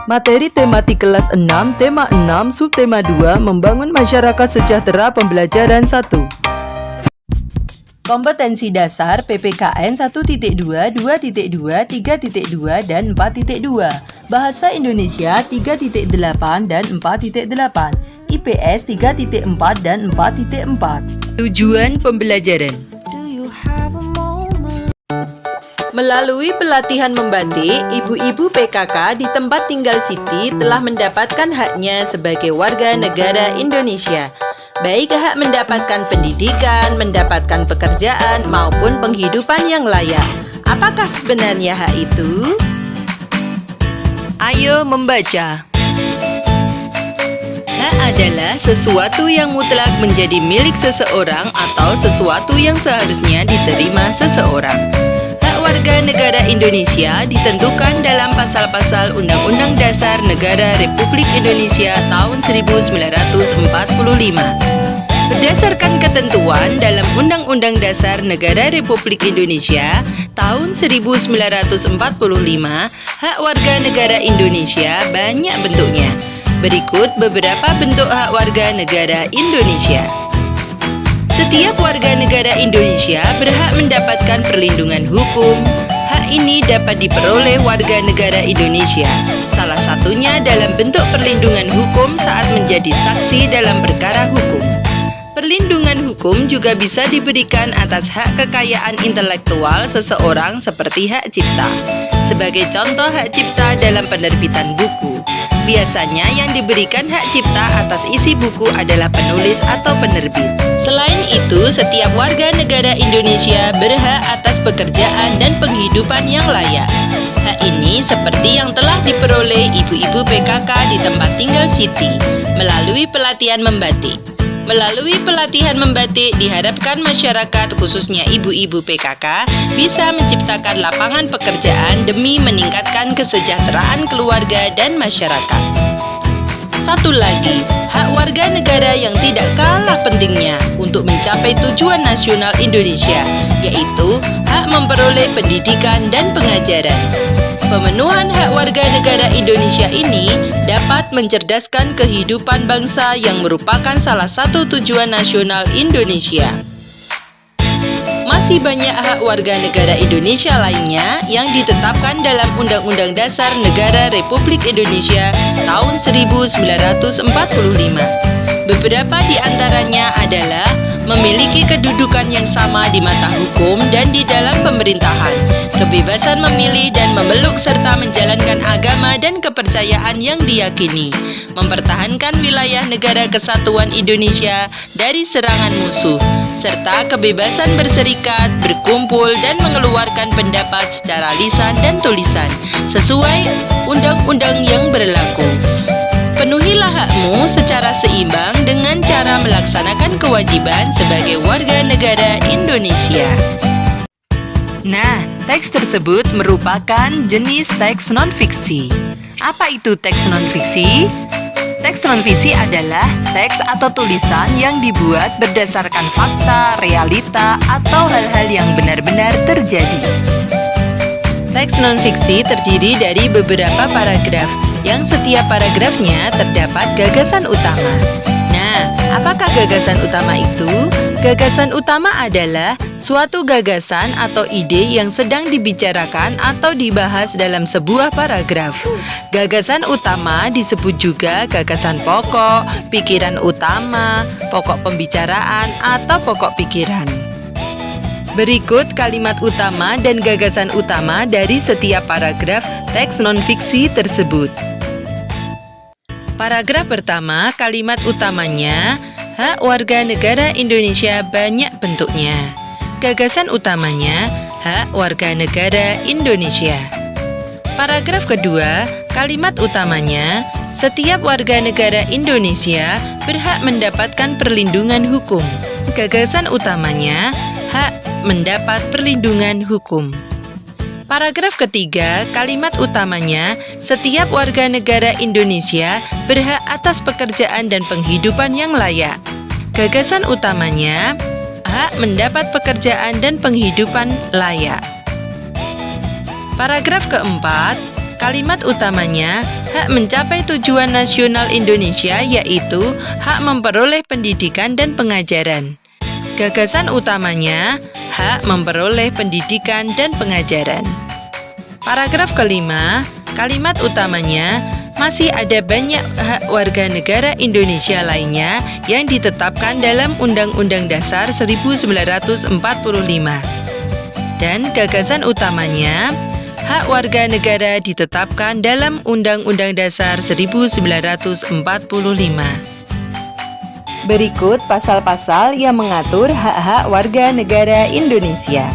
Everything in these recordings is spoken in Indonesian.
Materi tematik kelas 6, tema 6, subtema 2, membangun masyarakat sejahtera pembelajaran 1. Kompetensi dasar PPKN 1.2, 2.2, 3.2, dan 4.2. Bahasa Indonesia 3.8 dan 4.8. IPS 3.4 dan 4.4. Tujuan pembelajaran. Melalui pelatihan membatik, ibu-ibu PKK di tempat tinggal Siti telah mendapatkan haknya sebagai warga negara Indonesia. Baik hak mendapatkan pendidikan, mendapatkan pekerjaan, maupun penghidupan yang layak. Apakah sebenarnya hak itu? Ayo membaca. Hak adalah sesuatu yang mutlak menjadi milik seseorang atau sesuatu yang seharusnya diterima seseorang. Warga negara Indonesia ditentukan dalam pasal-pasal Undang-Undang Dasar Negara Republik Indonesia tahun 1945. Berdasarkan ketentuan dalam Undang-Undang Dasar Negara Republik Indonesia tahun 1945, hak warga negara Indonesia banyak bentuknya. Berikut beberapa bentuk hak warga negara Indonesia. Setiap warga negara Indonesia berhak mendapatkan perlindungan hukum. Hak ini dapat diperoleh warga negara Indonesia, salah satunya dalam bentuk perlindungan hukum saat menjadi saksi dalam perkara hukum. Perlindungan hukum juga bisa diberikan atas hak kekayaan intelektual seseorang seperti hak cipta. Sebagai contoh hak cipta dalam penerbitan buku, biasanya yang diberikan hak cipta atas isi buku adalah penulis atau penerbit. Selain itu, setiap warga negara Indonesia berhak atas pekerjaan dan penghidupan yang layak. Hak ini seperti yang telah diperoleh ibu-ibu PKK di tempat tinggal Siti melalui pelatihan membatik. Melalui pelatihan membatik diharapkan masyarakat khususnya ibu-ibu PKK bisa menciptakan lapangan pekerjaan demi meningkatkan kesejahteraan keluarga dan masyarakat. Satu lagi, hak warga negara yang tidak kalah pentingnya untuk mencapai tujuan nasional Indonesia, yaitu hak memperoleh pendidikan dan pengajaran. Pemenuhan hak warga negara Indonesia ini dapat mencerdaskan kehidupan bangsa yang merupakan salah satu tujuan nasional Indonesia. Masih banyak hak warga negara Indonesia lainnya yang ditetapkan dalam Undang-Undang Dasar Negara Republik Indonesia tahun 1945. Beberapa di antaranya adalah memiliki kedudukan yang sama di mata hukum dan di dalam pemerintahan, kebebasan memilih dan memeluk serta menjalankan agama dan kepercayaan yang diyakini, mempertahankan wilayah negara kesatuan Indonesia dari serangan musuh, serta kebebasan berserikat, berkumpul, dan mengeluarkan pendapat secara lisan dan tulisan, sesuai undang-undang yang berlaku. Penuhilah hakmu secara seimbang dengan cara melaksanakan kewajiban sebagai warga negara Indonesia. Nah, teks tersebut merupakan jenis teks non-fiksi. Apa itu teks non-fiksi? Teks non-fiksi adalah teks atau tulisan yang dibuat berdasarkan fakta, realita, atau hal-hal yang benar-benar terjadi. Teks non-fiksi terdiri dari beberapa paragraf, yang setiap paragrafnya terdapat gagasan utama. Nah, apakah gagasan utama itu? Gagasan utama adalah suatu gagasan atau ide yang sedang dibicarakan atau dibahas dalam sebuah paragraf. Gagasan utama disebut juga gagasan pokok, pikiran utama, pokok pembicaraan, atau pokok pikiran. Berikut kalimat utama dan gagasan utama dari setiap paragraf teks non-fiksi tersebut. Paragraf pertama, kalimat utamanya, hak warga negara Indonesia banyak bentuknya. Gagasan utamanya, hak warga negara Indonesia. Paragraf kedua, kalimat utamanya, setiap warga negara Indonesia berhak mendapatkan perlindungan hukum. Gagasan utamanya, hak mendapat perlindungan hukum. Paragraf ketiga, kalimat utamanya, setiap warga negara Indonesia berhak atas pekerjaan dan penghidupan yang layak. Gagasan utamanya, hak mendapat pekerjaan dan penghidupan layak. Paragraf keempat, Kalimat utamanya hak mencapai tujuan nasional Indonesia, yaitu hak memperoleh pendidikan dan pengajaran. Gagasan utamanya hak memperoleh pendidikan dan pengajaran. Paragraf kelima, kalimat utamanya masih ada banyak hak warga negara Indonesia lainnya yang ditetapkan dalam Undang-Undang Dasar 1945. Dan gagasan utamanya, hak warga negara ditetapkan dalam Undang-Undang Dasar 1945. Berikut pasal-pasal yang mengatur hak-hak warga negara Indonesia.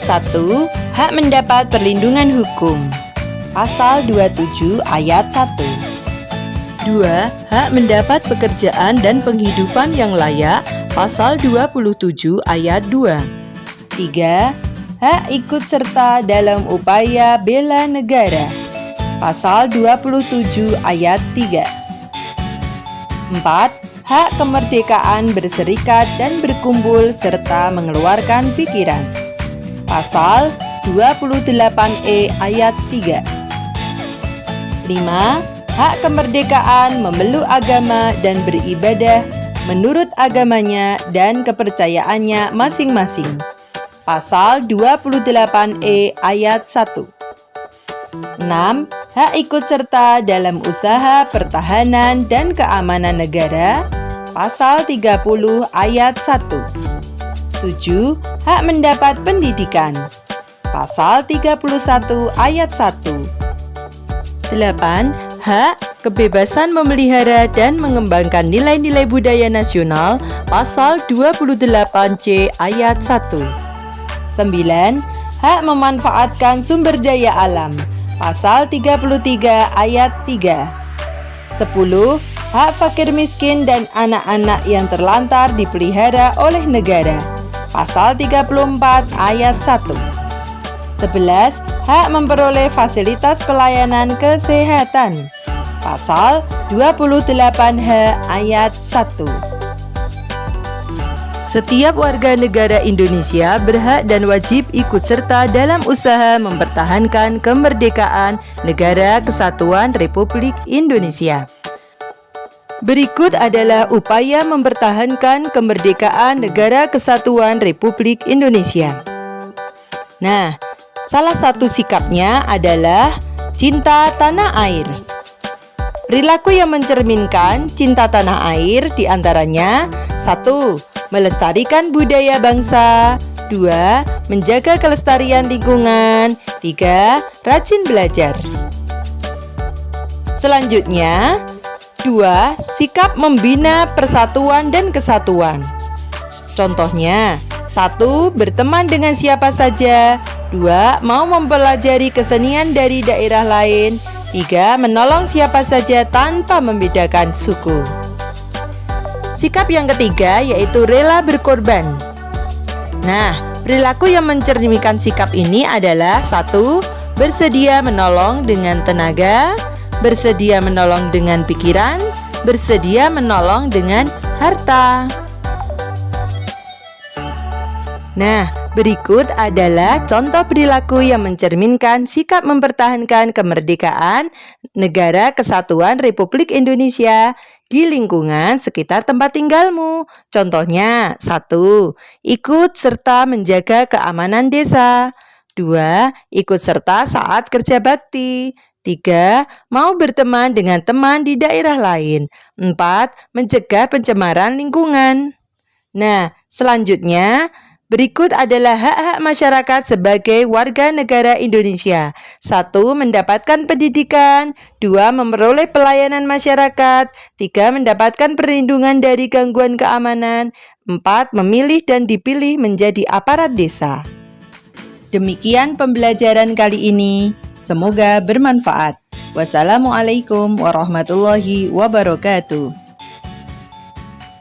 1. Hak mendapat perlindungan hukum. Pasal 27 ayat 1. 2. Hak mendapat pekerjaan dan penghidupan yang layak. Pasal 27 ayat 2. 3. Hak ikut serta dalam upaya bela negara. Pasal 27 ayat 3. 4. Hak kemerdekaan berserikat dan berkumpul serta mengeluarkan pikiran. Pasal 28E ayat 3. 5. Hak kemerdekaan memeluk agama dan beribadah menurut agamanya dan kepercayaannya masing-masing. Pasal 28E ayat 1. 6. Hak ikut serta dalam usaha pertahanan dan keamanan negara. Pasal 30 ayat 1. 7. Hak mendapat pendidikan. Pasal 31 ayat 1. 8. Hak kebebasan memelihara dan mengembangkan nilai-nilai budaya nasional. Pasal 28C ayat 1. 9. Hak memanfaatkan sumber daya alam. Pasal 33 ayat 3. 10. Hak fakir miskin dan anak-anak yang terlantar dipelihara oleh negara. Pasal 34 ayat 1. 11. Hak memperoleh fasilitas pelayanan kesehatan. Pasal 28H ayat 1. Setiap warga negara Indonesia berhak dan wajib ikut serta dalam usaha mempertahankan kemerdekaan Negara Kesatuan Republik Indonesia. Berikut adalah upaya mempertahankan kemerdekaan Negara Kesatuan Republik Indonesia. Nah, salah satu sikapnya adalah cinta tanah air. Perilaku yang mencerminkan cinta tanah air diantaranya 1. Melestarikan budaya bangsa. 2. Menjaga kelestarian lingkungan. 3. Rajin belajar. Selanjutnya 2. Sikap membina persatuan dan kesatuan. Contohnya 1. Berteman dengan siapa saja. 2. Mau mempelajari kesenian dari daerah lain. 3. Menolong siapa saja tanpa membedakan suku. Sikap yang ketiga yaitu rela berkorban. Nah, perilaku yang mencerminkan sikap ini adalah 1. Bersedia menolong dengan tenaga, bersedia menolong dengan pikiran, bersedia menolong dengan harta. Nah, berikut adalah contoh perilaku yang mencerminkan sikap mempertahankan kemerdekaan Negara Kesatuan Republik Indonesia di lingkungan sekitar tempat tinggalmu. Contohnya 1. Ikut serta menjaga keamanan desa. 2. Ikut serta saat kerja bakti. 3. Mau berteman dengan teman di daerah lain. 4. Mencegah pencemaran lingkungan. Nah, selanjutnya berikut adalah hak-hak masyarakat sebagai warga negara Indonesia. 1. Mendapatkan pendidikan. 2. Memperoleh pelayanan masyarakat. 3. Mendapatkan perlindungan dari gangguan keamanan. 4. Memilih dan dipilih menjadi aparat desa. Demikian pembelajaran kali ini. Semoga bermanfaat. Wassalamualaikum warahmatullahi wabarakatuh.